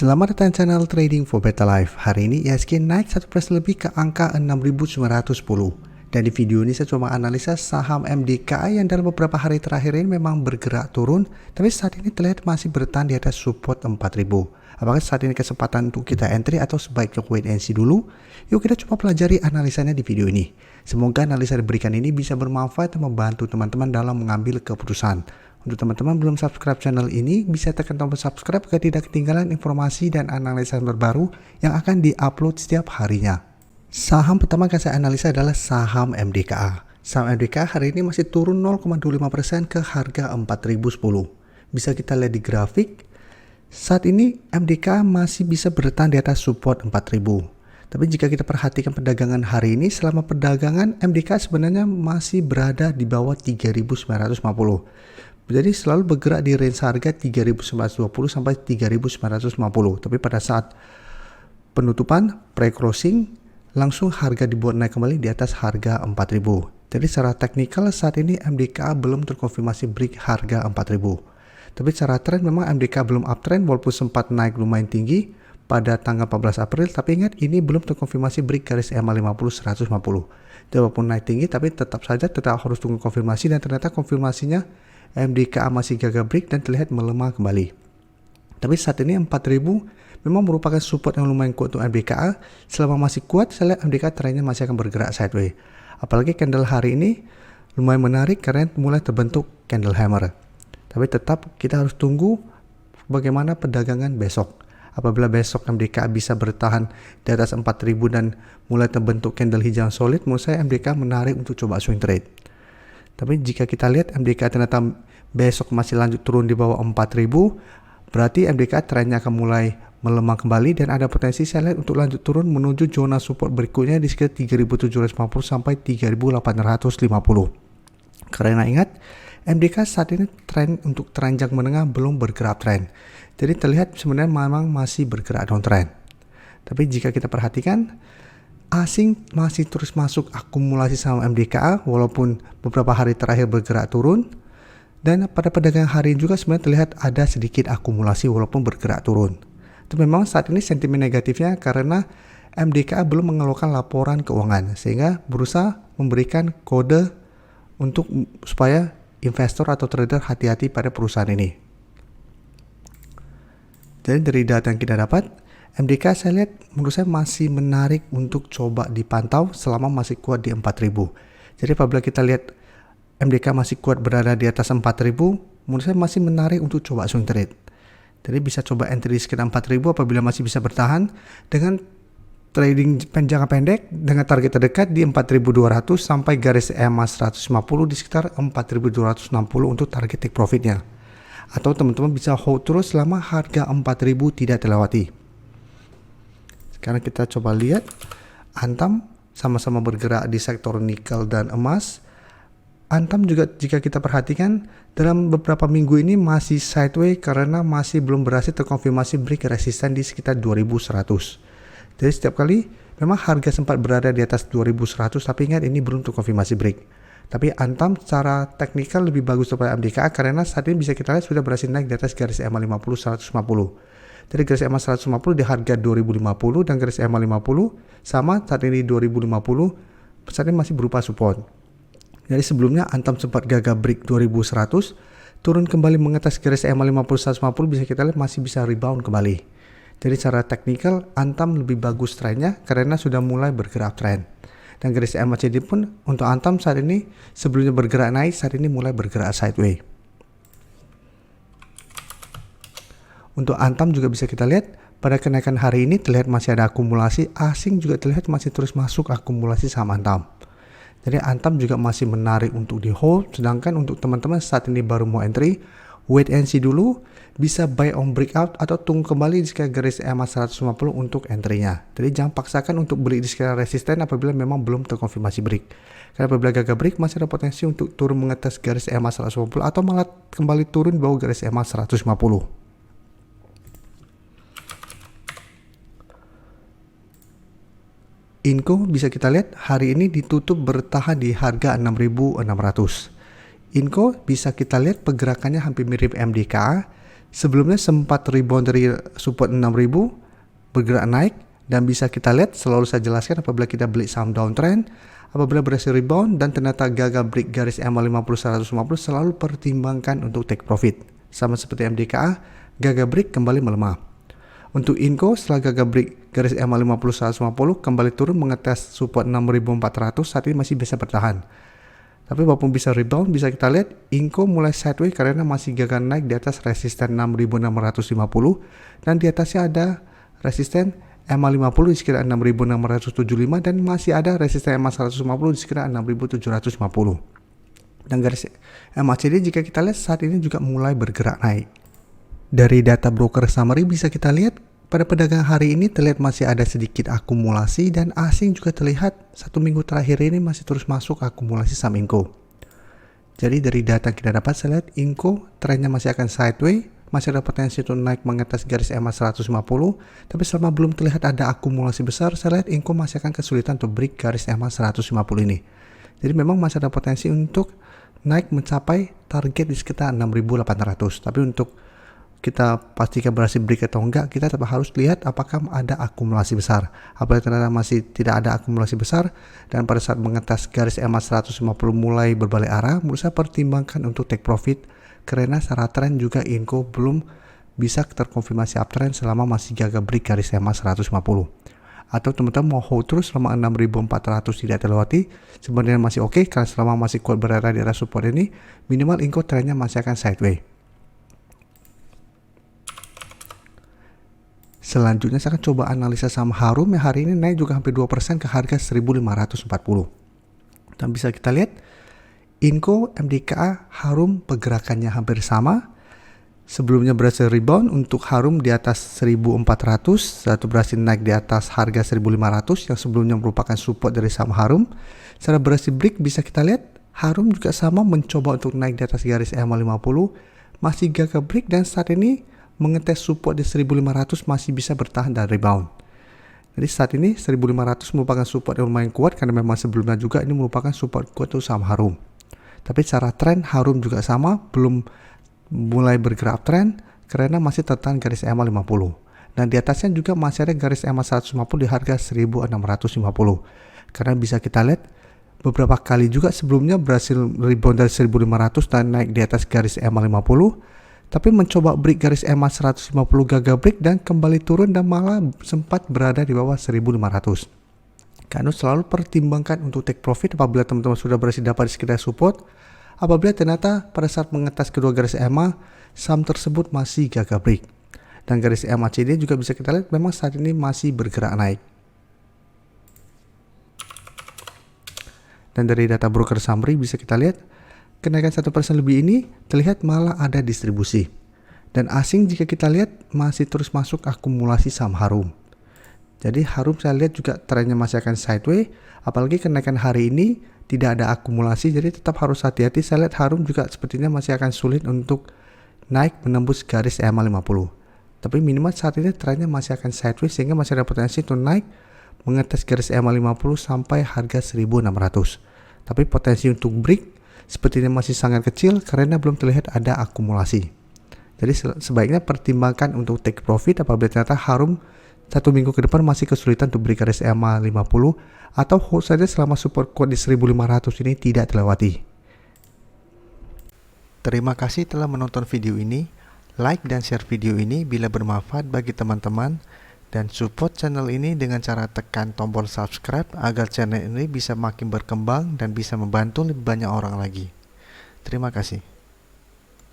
Selamat datang channel Trading for Better Life. Hari ini IHSG naik 1% lebih ke angka 6.910. Dan di video ini saya coba analisa saham MDKA yang dalam beberapa hari terakhir ini memang bergerak turun, tapi saat ini terlihat masih bertahan di atas support 4.000. Apakah saat ini kesempatan untuk kita entry atau sebaiknya wait and see dulu? Yuk kita coba pelajari analisanya di video ini. Semoga analisa yang diberikan ini bisa bermanfaat dan membantu teman-teman dalam mengambil keputusan. Untuk teman-teman belum subscribe channel ini, bisa tekan tombol subscribe agar tidak ketinggalan informasi dan analisa terbaru yang akan di-upload setiap harinya. Saham pertama yang saya analisa adalah saham MDKA. Saham MDKA hari ini masih turun 0,25% ke harga 4.010. Bisa kita lihat di grafik, saat ini MDKA masih bisa bertahan di atas support 4.000. Tapi jika kita perhatikan perdagangan hari ini, selama perdagangan MDKA sebenarnya masih berada di bawah 3.950. Jadi selalu bergerak di range harga 3.920 sampai 3.950. Tapi pada saat penutupan pre-closing langsung harga dibuat naik kembali di atas harga 4.000. Jadi secara teknikal saat ini MDKA belum terkonfirmasi break harga 4.000. Tapi secara tren memang MDKA belum uptrend walaupun sempat naik lumayan tinggi pada tanggal 14 April. Tapi ingat ini belum terkonfirmasi break garis EMA 50 150. Jadi walaupun naik tinggi tapi tetap harus tunggu konfirmasi, dan ternyata konfirmasinya MDKA masih gagal break dan terlihat melemah kembali. Tapi saat ini 4.000 memang merupakan support yang lumayan kuat untuk MDKA. Selama masih kuat, saya lihat MDKA trennya masih akan bergerak sideways. Apalagi candle hari ini lumayan menarik karena mulai terbentuk candle hammer. Tapi tetap kita harus tunggu bagaimana perdagangan besok. Apabila besok MDKA bisa bertahan di atas 4.000 dan mulai terbentuk candle hijau solid, menurut saya MDKA menarik untuk coba swing trade. Tapi jika kita lihat MDKA ternyata besok masih lanjut turun di bawah 4.000, berarti MDKA trennya akan mulai melemah kembali dan ada potensi saya lihat untuk lanjut turun menuju zona support berikutnya di sekitar 3.750 sampai 3.850. Karena ingat, MDKA saat ini tren untuk teranjak menengah belum bergerak tren. Jadi terlihat sebenarnya memang masih bergerak downtrend. Tapi jika kita perhatikan, asing masih terus masuk akumulasi saham MDKA walaupun beberapa hari terakhir bergerak turun, dan pada perdagangan hari ini juga sebenarnya terlihat ada sedikit akumulasi walaupun bergerak turun. Itu memang saat ini sentimen negatifnya karena MDKA belum mengeluarkan laporan keuangan sehingga berusaha memberikan kode untuk supaya investor atau trader hati-hati pada perusahaan ini. Jadi dari data yang kita dapat, MDKA saya lihat menurut saya masih menarik untuk coba dipantau selama masih kuat di 4.000. Jadi apabila kita lihat MDKA masih kuat berada di atas 4.000, menurut saya masih menarik untuk coba swing trade. Jadi bisa coba entry di sekitar 4.000 apabila masih bisa bertahan dengan trading jangka pendek dengan target terdekat di 4.200 sampai garis EMA 150 di sekitar 4.260 untuk target take profitnya. Atau teman-teman bisa hold terus selama harga 4.000 tidak terlewati. Sekarang kita coba lihat Antam sama-sama bergerak di sektor nikel dan emas. Antam juga jika kita perhatikan dalam beberapa minggu ini masih sideways karena masih belum berhasil terkonfirmasi break resisten di sekitar 2100. Jadi setiap kali memang harga sempat berada di atas 2100, tapi ingat ini belum terkonfirmasi break. Tapi Antam secara teknikal lebih bagus daripada MDKA karena saat ini bisa kita lihat sudah berhasil naik di atas garis EMA 50 150. Jadi garis EMA 150 di harga 2050 dan garis EMA 50 sama saat ini 2050 saat ini masih berupa support. Jadi sebelumnya Antam sempat gagal break 2100, turun kembali mengatas garis EMA 50 150, bisa kita lihat masih bisa rebound kembali. Jadi secara teknikal Antam lebih bagus trennya karena sudah mulai bergerak tren. Dan garis EMA CD pun untuk Antam saat ini sebelumnya bergerak naik, saat ini mulai bergerak sideways. Untuk Antam juga bisa kita lihat pada kenaikan hari ini terlihat masih ada akumulasi, asing juga terlihat masih terus masuk akumulasi saham Antam. Jadi Antam juga masih menarik untuk di hold, sedangkan untuk teman-teman saat ini baru mau entry, wait and see dulu, bisa buy on breakout atau tunggu kembali di sekitar garis EMA 150 untuk entry-nya. Jadi jangan paksakan untuk beli di sekitar resisten apabila memang belum terkonfirmasi break. Karena apabila gagal break masih ada potensi untuk turun mengatas garis EMA 150 atau malah kembali turun di bawah garis EMA 150. Inco bisa kita lihat hari ini ditutup bertahan di harga 6.600. Inco bisa kita lihat pergerakannya hampir mirip MDKA. Sebelumnya sempat rebound dari support 6000, bergerak naik, dan bisa kita lihat, selalu saya jelaskan apabila kita beli saham downtrend, apabila berhasil rebound dan ternyata gagal break garis EMA 50 150, selalu pertimbangkan untuk take profit. Sama seperti MDKA, gagal break kembali melemah. Untuk Inco, setelah gagal break garis EMA 50 150 kembali turun mengetes support 6400, saat ini masih bisa bertahan. Tapi walaupun bisa rebound, bisa kita lihat Inco mulai sideways karena masih gagal naik di atas resisten 6650 dan di atasnya ada resisten EMA 50 di sekitar 6675 dan masih ada resisten EMA 150 di sekitar 6750. Dan garis EMA CD jika kita lihat saat ini juga mulai bergerak naik. Dari data broker summary bisa kita lihat pada perdagangan hari ini terlihat masih ada sedikit akumulasi dan asing juga terlihat 1 minggu terakhir ini masih terus masuk akumulasi saham Inco. Jadi dari data yang kita dapat saya lihat Inco trennya masih akan sideways, masih ada potensi untuk naik mengatas garis EMA 150, tapi selama belum terlihat ada akumulasi besar saya lihat Inco masih akan kesulitan untuk break garis EMA 150 ini. Jadi memang masih ada potensi untuk naik mencapai target di sekitar 6.800, tapi untuk kita pastikan berhasil break atau enggak, kita tetap harus lihat apakah ada akumulasi besar. Apabila ternyata masih tidak ada akumulasi besar dan pada saat mengetas garis EMA 150 mulai berbalik arah, menurut saya pertimbangkan untuk take profit karena secara tren juga Inco belum bisa terkonfirmasi uptrend selama masih gagal break garis EMA 150. Atau teman-teman mau hold terus selama 6400 tidak terlewati, sebenarnya masih oke karena selama masih kuat berada di atas support ini, minimal Inco trennya masih akan sideways. Selanjutnya saya akan coba analisa saham Harum yang hari ini naik juga hampir 2% ke harga 1540. Dan bisa kita lihat Inco, MDKA, Harum pergerakannya hampir sama. Sebelumnya berhasil rebound untuk Harum di atas 1400, satu berhasil naik di atas harga 1500 yang sebelumnya merupakan support dari saham Harum. Setelah berhasil break bisa kita lihat Harum juga sama mencoba untuk naik di atas garis EMA 50, masih gagal break dan saat ini mengetes support di 1500 masih bisa bertahan dan rebound. Jadi saat ini 1500 merupakan support yang lumayan kuat karena memang sebelumnya juga ini merupakan support kuat untuk saham Harum. Tapi secara tren Harum juga sama, belum mulai bergerak tren karena masih tertahan garis EMA 50. Dan di atasnya juga masih ada garis EMA 150 di harga 1650. Karena bisa kita lihat beberapa kali juga sebelumnya berhasil rebound dari 1500 dan naik di atas garis EMA 50. Tapi mencoba break garis EMA 150 gagal break dan kembali turun dan malah sempat berada di bawah 1500. Karena selalu pertimbangkan untuk take profit apabila teman-teman sudah berhasil dapat di sekitar support. Apabila ternyata pada saat mengetas kedua garis EMA, saham tersebut masih gagal break. Dan garis EMA CD juga bisa kita lihat memang saat ini masih bergerak naik. Dan dari data broker summary bisa kita lihat kenaikan 1% lebih ini terlihat malah ada distribusi. Dan asing jika kita lihat masih terus masuk akumulasi saham Harum. Jadi Harum saya lihat juga trennya masih akan sideways, apalagi kenaikan hari ini tidak ada akumulasi, jadi tetap harus hati-hati. Saya lihat Harum juga sepertinya masih akan sulit untuk naik menembus garis EMA 50. Tapi minimal saat ini trennya masih akan sideways sehingga masih ada potensi untuk naik mengetes garis EMA 50 sampai harga 1600. Tapi potensi untuk break sepertinya masih sangat kecil karena belum terlihat ada akumulasi. Jadi sebaiknya pertimbangkan untuk take profit apabila ternyata Harum 1 minggu ke depan masih kesulitan untuk break garis EMA 50 atau hold saja selama support kuat di 1500 ini tidak terlewati. Terima kasih telah menonton video ini. Like dan share video ini bila bermanfaat bagi teman-teman dan support channel ini dengan cara tekan tombol subscribe agar channel ini bisa makin berkembang dan bisa membantu lebih banyak orang lagi. Terima kasih.